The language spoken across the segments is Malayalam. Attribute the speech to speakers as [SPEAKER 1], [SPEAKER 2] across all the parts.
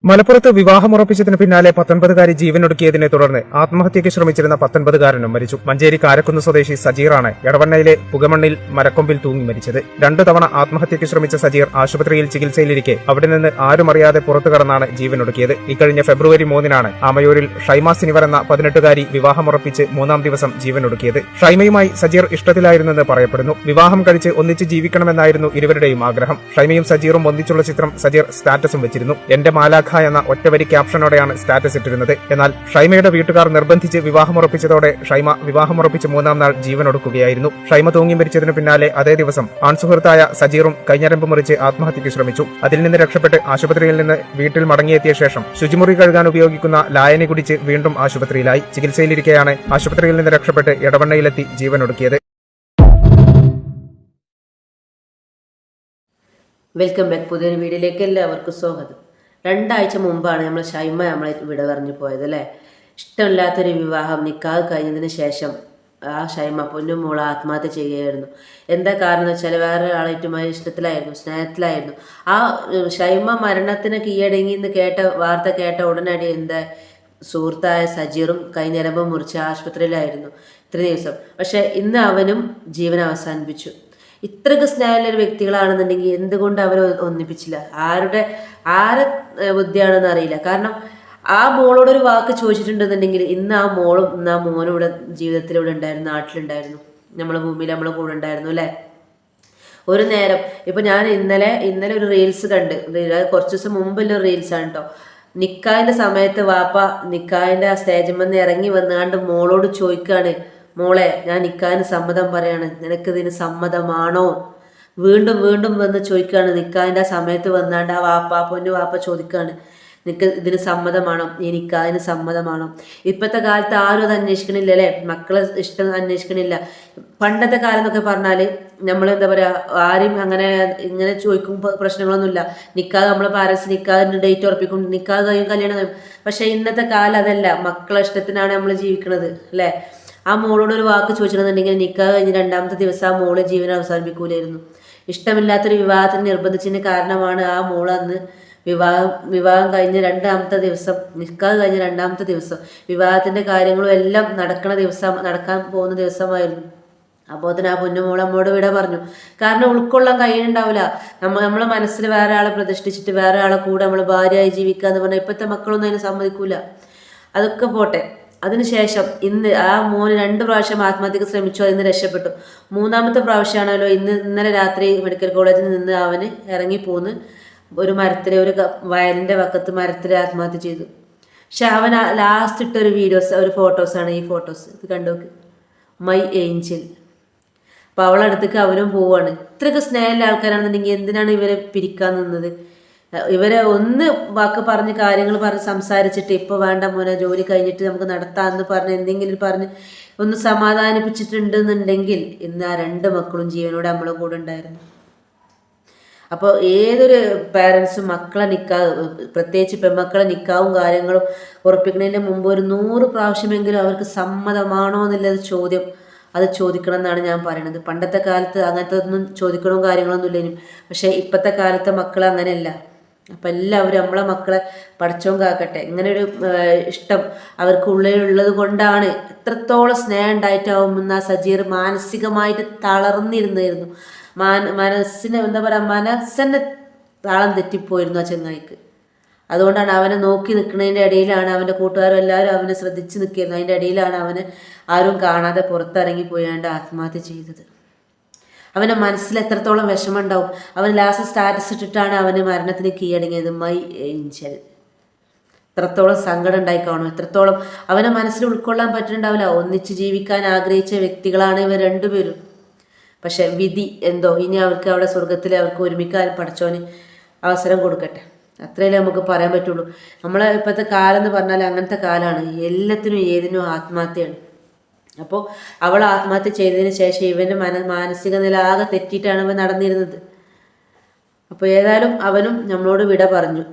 [SPEAKER 1] മലപ്പുറത്ത് വിവാഹമുറപ്പിച്ചതിന് പിന്നാലെ 19കാരി ജീവനൊടുക്കിയതിനെ തുടർന്ന് ആത്മഹത്യയ്ക്ക് ശ്രമിച്ചിരുന്ന 19കാരനും മരിച്ചു. മഞ്ചേരി കാരക്കുന്ന് സ്വദേശി സജീറാണ് എടവണ്ണയിലെ പുകമണ്ണിൽ മരക്കൊമ്പിൽ തൂങ്ങി മരിച്ചത്. 2 തവണ ആത്മഹത്യയ്ക്ക് ശ്രമിച്ച സജീർ ആശുപത്രിയിൽ ചികിത്സയിലിരിക്കെ അവിടെ നിന്ന് ആരും അറിയാതെ പുറത്തു കടന്നാണ് ജീവനൊടുക്കിയത്. ഇക്കഴിഞ്ഞ ഫെബ്രുവരി 3-നാണ് ആമയൂരിൽ ഷൈമ സിനിവർ എന്ന 18കാരി വിവാഹമുറപ്പിച്ച് 3-ാം ദിവസം ജീവനൊടുക്കിയത്. ഷൈമയുമായി സജീർ ഇഷ്ടത്തിലായിരുന്നെന്ന് പറയപ്പെടുന്നു. വിവാഹം കഴിച്ച് ഒന്നിച്ച് ജീവിക്കണമെന്നായിരുന്നു ഇരുവരുടെയും ആഗ്രഹം. ഷൈമയും സജീറും ഒന്നിച്ചുള്ള ചിത്രം സജീർ സ്റ്റാറ്റസും വെച്ചിരുന്നു. എന്റെ മാലാഖ എന്ന ഒറ്റവരി ക്യാപ്ഷനോടെയാണ് സ്റ്റാറ്റസ് ഇട്ടിരുന്നത്. എന്നാൽ ഷൈമയുടെ വീട്ടുകാർ നിർബന്ധിച്ച് വിവാഹമുറപ്പിച്ചതോടെ ഷൈമ വിവാഹമുറപ്പിച്ച് 3-ാം നാൾ ജീവനൊടുക്കുകയായിരുന്നു. ഷൈമ തൂങ്ങി മരിച്ചതിനു പിന്നാലെ അതേ ദിവസം ആൺസുഹൃത്തായ സജീറും കൈഞ്ഞരമ്പ് മുറിച്ച് ആത്മഹത്യയ്ക്ക് ശ്രമിച്ചു. അതിൽ നിന്ന് രക്ഷപ്പെട്ട് ആശുപത്രിയിൽ നിന്ന് വീട്ടിൽ മടങ്ങിയെത്തിയ ശേഷം ശുചിമുറി കഴുകാൻ ഉപയോഗിക്കുന്ന ലായനി കുടിച്ച് വീണ്ടും ആശുപത്രിയിലായി. ചികിത്സയിലിരിക്കെയാണ് ആശുപത്രിയിൽ നിന്ന് രക്ഷപ്പെട്ട് എടവണ്ണയിലെത്തി ജീവനൊടുക്കിയത്.
[SPEAKER 2] Welcome back. പുതിയൊരു വീഡിയോയിലേക്ക് എല്ലാവർക്കും സ്വാഗതം. 2 ആഴ്ച മുമ്പാണ് നമ്മൾ ഷൈമ നമ്മളെ വിട പറഞ്ഞു പോയത് അല്ലേ. ഇഷ്ടമില്ലാത്തൊരു വിവാഹം നിക്കാഹ് കഴിഞ്ഞതിന് ശേഷം ആ ഷൈമ പൊന്നും മോളെ ആത്മഹത്യ ചെയ്യുകയായിരുന്നു. എന്താ കാരണം എന്ന് വെച്ചാൽ വേറെ ആളായിട്ടുമായി ഇഷ്ടത്തിലായിരുന്നു, സ്നേഹത്തിലായിരുന്നു. ആ ഷൈമ മരണത്തിന് കീഴടങ്ങി എന്ന് വാർത്ത കേട്ട ഉടനടി എന്താ സുഹൃത്തായ സജീറും കൈഞ്ഞരമ്പ് മുറിച്ച് ആശുപത്രിയിലായിരുന്നു ഇത്രയും ദിവസം. പക്ഷെ ഇന്ന് അവനും ജീവൻ അവസാനിപ്പിച്ചു. ഇത്രയ്ക്ക് സ്നേഹമുള്ള ഒരു വ്യക്തികളാണെന്നുണ്ടെങ്കിൽ എന്തുകൊണ്ട് അവർ ഒന്നിപ്പിച്ചില്ല? ആരെ ബുദ്ധിയാണെന്ന് അറിയില്ല. കാരണം ആ മോളോടൊരു വാക്ക് ചോദിച്ചിട്ടുണ്ടെന്നുണ്ടെങ്കിൽ ഇന്ന് ആ മോളും ഇന്ന് ആ മോനും ഇവിടെ ജീവിതത്തിലൂടെ ഉണ്ടായിരുന്നു, നാട്ടിലുണ്ടായിരുന്നു, നമ്മളെ ഭൂമിയിൽ നമ്മളെ കൂടെ ഉണ്ടായിരുന്നു അല്ലേ. ഒരു നേരം ഇപ്പൊ ഞാൻ ഇന്നലെ ഒരു റീൽസ് കണ്ട്, കുറച്ച് ദിവസം മുമ്പുള്ള റീൽസാണ് കേട്ടോ. നിക്കാഹിന്റെ സമയത്ത് വാപ്പ നിക്കാഹിന്റെ ആ സ്റ്റേജിൽ നിന്ന് ഇറങ്ങി വന്നാണ്ട് മോളോട് ചോദിക്കാണ്, മോളെ ഞാൻ നിക്കാഹിന് സമ്മതം പറയാണ്, നിനക്കിതിന് സമ്മതമാണോ? വീണ്ടും വീണ്ടും വന്ന് ചോദിക്കുകയാണ്. നിക്കാഹിൻ്റെ ആ സമയത്ത് വന്നാണ്ട് ആ പൊന്നു വാപ്പ ചോദിക്കുകയാണ്, നിനക്ക് ഇതിന് സമ്മതമാണോ? ഈ നിക്കാഹിന് സമ്മതമാണോ? ഇപ്പോഴത്തെ കാലത്ത് ആരും അത് അന്വേഷിക്കണില്ല അല്ലേ. മക്കളെ ഇഷ്ടം അന്വേഷിക്കണില്ല. പണ്ടത്തെ കാലം എന്നൊക്കെ പറഞ്ഞാൽ നമ്മൾ എന്താ പറയുക, ആരും ഇങ്ങനെ ചോദിക്കും പ്രശ്നങ്ങളൊന്നുമില്ല. നിക്കാഹ് നമ്മളെ പാരൻസ് നിക്കാഹിൻ്റെ ഡേറ്റ് ഉറപ്പിക്കും, നിക്കാഹ് കഴിയും, കല്യാണം കഴിയും. പക്ഷേ ഇന്നത്തെ കാലം അതല്ല. മക്കളെ ഇഷ്ടത്തിനാണ് നമ്മൾ ജീവിക്കുന്നത് അല്ലേ. ആ മോളോട് ഒരു വാക്ക് ചോദിച്ചിട്ടുണ്ടെങ്കിൽ നിക്കാഹ് കഴിഞ്ഞ് 2-ാമത്തെ ദിവസം ആ മോള് ജീവൻ അവസാനിപ്പിക്കൂലായിരുന്നു. ഇഷ്ടമില്ലാത്തൊരു വിവാഹത്തിന് നിർബന്ധിച്ചതിന് കാരണമാണ് ആ മോൾ അന്ന് വിവാഹം കഴിഞ്ഞ് 2-ാമത്തെ ദിവസം, നിക്കാഹ് കഴിഞ്ഞ് 2-ാമത്തെ ദിവസം വിവാഹത്തിന്റെ കാര്യങ്ങളും എല്ലാം നടക്കാൻ പോകുന്ന ദിവസമായിരുന്നു. അപ്പോൾ അതിന് ആ പൊന്നുമോൾ അമ്മോട് വിട പറഞ്ഞു. കാരണം ഉൾക്കൊള്ളാൻ കഴിയുന്നുണ്ടാവില്ല. നമ്മളെ മനസ്സിൽ വേറെ ആളെ പ്രതിഷ്ഠിച്ചിട്ട് വേറെ ആളെ കൂടെ നമ്മൾ ഭാര്യയായി ജീവിക്കുക എന്ന് പറഞ്ഞാൽ ഇപ്പോഴത്തെ മക്കളൊന്നും അതിന് സമ്മതിക്കൂല. അതൊക്കെ പോട്ടെ. അതിനുശേഷം ഇന്ന് ആ മോന് 2 പ്രാവശ്യം ആത്മഹത്യക്ക് ശ്രമിച്ചു, അതിന് രക്ഷപ്പെട്ടു. 3-ാമത്തെ പ്രാവശ്യമാണല്ലോ ഇന്നലെ രാത്രി മെഡിക്കൽ കോളേജിൽ നിന്ന് അവന് ഇറങ്ങിപ്പോന്ന് ഒരു വയലിന്റെ വക്കത്ത് മരത്തിൽ ആത്മഹത്യ ചെയ്തു. പക്ഷെ അവൻ ലാസ്റ്റ് ഇട്ടൊരു ഒരു ഫോട്ടോസാണ് ഈ ഫോട്ടോസ്. ഇത് കണ്ടോക്ക്, മൈ ഏഞ്ചൽ. അപ്പൊ അവളടുത്തേക്ക് അവനും പോവാണ്. ഇത്രയൊക്കെ സ്നേഹമുള്ള ആൾക്കാരാണെന്നുണ്ടെങ്കിൽ എന്തിനാണ് ഇവരെ പിരിക്കാൻ നിന്നത്? ഇവരെ ഒന്ന് വാക്ക് പറഞ്ഞ് കാര്യങ്ങൾ പറഞ്ഞ് സംസാരിച്ചിട്ട് ഇപ്പോൾ വേണ്ട മോനെ ജോലി കഴിഞ്ഞിട്ട് നമുക്ക് നടത്താമെന്ന് പറഞ്ഞ് എന്തെങ്കിലും പറഞ്ഞ് ഒന്ന് സമാധാനിപ്പിച്ചിട്ടുണ്ടെന്നുണ്ടെങ്കിൽ ഇന്ന് ആ 2 മക്കളും ജീവനോടെ നമ്മളെ കൂടെ ഉണ്ടായിരുന്നു. അപ്പോൾ ഏതൊരു പാരൻസും മക്കളെ നിക്കാഹ്, പ്രത്യേകിച്ച് പെൺമക്കളെ നിക്കാവും കാര്യങ്ങളും ഉറപ്പിക്കുന്നതിന് മുമ്പ് ഒരു 100 പ്രാവശ്യമെങ്കിലും അവർക്ക് സമ്മതമാണോ എന്നുള്ളത് അത് ചോദിക്കണം എന്നാണ് ഞാൻ പറയുന്നത്. പണ്ടത്തെ കാലത്ത് അങ്ങനത്തെ ഒന്നും ചോദിക്കണവും കാര്യങ്ങളൊന്നും ഇല്ലേനും. പക്ഷേ ഇപ്പോഴത്തെ കാലത്തെ മക്കൾ അങ്ങനെയല്ല. അപ്പം എല്ലാവരും നമ്മളെ മക്കളെ പടച്ചോൻ കാക്കട്ടെ. ഇങ്ങനെ ഒരു ഇഷ്ടം അവർക്ക് ഉള്ളിലുള്ളത് കൊണ്ടാണ്. എത്രത്തോളം സ്നേഹം ഉണ്ടായിട്ടാവുമെന്ന് ആ സജീർ മാനസികമായിട്ട് തളർന്നിരുന്നായിരുന്നു. മനസ്സിന് എന്താ പറയുക, മനസ്സന്നെ താളം തെറ്റിപ്പോയിരുന്നു ആ ചെങ്ങായിക്ക്. അതുകൊണ്ടാണ് അവനെ നോക്കി നിൽക്കുന്നതിൻ്റെ ഇടയിലാണ് അവൻ്റെ കൂട്ടുകാരും എല്ലാവരും അവനെ ശ്രദ്ധിച്ച് നിൽക്കുന്നത്. അതിൻ്റെ ഇടയിലാണ് അവന് ആരും കാണാതെ പുറത്തിറങ്ങി പോയാണ്ട് ആത്മഹത്യ ചെയ്തത്. അവൻ്റെ മനസ്സിൽ എത്രത്തോളം വിഷമം ഉണ്ടാവും. അവൻ ലാസ്റ്റ് സ്റ്റാറ്റസ് ഇട്ടിട്ടാണ് അവന് മരണത്തിന് കീഴടങ്ങിയത്, മൈ ഏഞ്ചൽ. എത്രത്തോളം സങ്കടം ഉണ്ടായി കാണും, എത്രത്തോളം അവനെ മനസ്സിൽ ഉൾക്കൊള്ളാൻ പറ്റുന്നുണ്ടാവില്ല. ഒന്നിച്ച് ജീവിക്കാൻ ആഗ്രഹിച്ച വ്യക്തികളാണ് ഇവർ 2 പേരും. പക്ഷെ വിധി എന്തോ, ഇനി അവർക്ക് അവിടെ സ്വർഗത്തിൽ അവർക്ക് ഒരുമിക്കാൻ പടച്ചോന് അവസരം കൊടുക്കട്ടെ. അത്രയല്ലേ നമുക്ക് പറയാൻ പറ്റുള്ളൂ. നമ്മളെ ഇപ്പോഴത്തെ കാലം എന്ന് പറഞ്ഞാൽ അങ്ങനത്തെ കാലമാണ്. എല്ലാത്തിനും ഏതിനും ആത്മഹത്യയാണ്. അപ്പോൾ അവൾ ആത്മഹത്യ ചെയ്തതിന് ശേഷം ഇവൻ്റെ മാനസിക നില ആകെ തെറ്റിയിട്ടാണ് ഇവൻ നടന്നിരുന്നത്. അപ്പോൾ ഏതായാലും അവനും നമ്മളോട് വിട പറഞ്ഞു.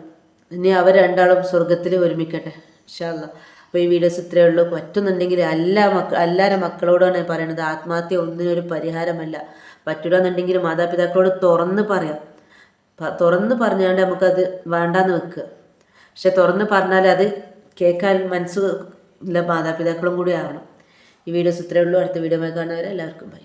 [SPEAKER 2] ഇനി അവർ 2 ആളും സ്വർഗത്തിൽ ഒരുമിക്കട്ടെ ഇൻഷാ അല്ലാഹ്. അപ്പോൾ ഈ വീഡിയോസ് ഇത്രയേ ഉള്ളൂ. പറ്റുന്നുണ്ടെങ്കിൽ എല്ലാവരുടെ മക്കളോടാണ് പറയുന്നത്, ആത്മഹത്യ ഒന്നിനൊരു പരിഹാരമല്ല. പറ്റില്ലെന്നുണ്ടെങ്കിൽ മാതാപിതാക്കളോട് തുറന്ന് പറയാം. തുറന്ന് പറഞ്ഞാണ്ട് നമുക്കത് വേണ്ടാന്ന് വെക്കുക. പക്ഷെ തുറന്ന് പറഞ്ഞാൽ അത് കേൾക്കാൻ മനസ്സുള്ള മാതാപിതാക്കളും കൂടി ആവണം. ഈ വീഡിയോസ് ഇത്രയേ ഉള്ളൂ. അടുത്ത വീഡിയോ കാണുന്നവരെ എല്ലാവർക്കും ബൈ.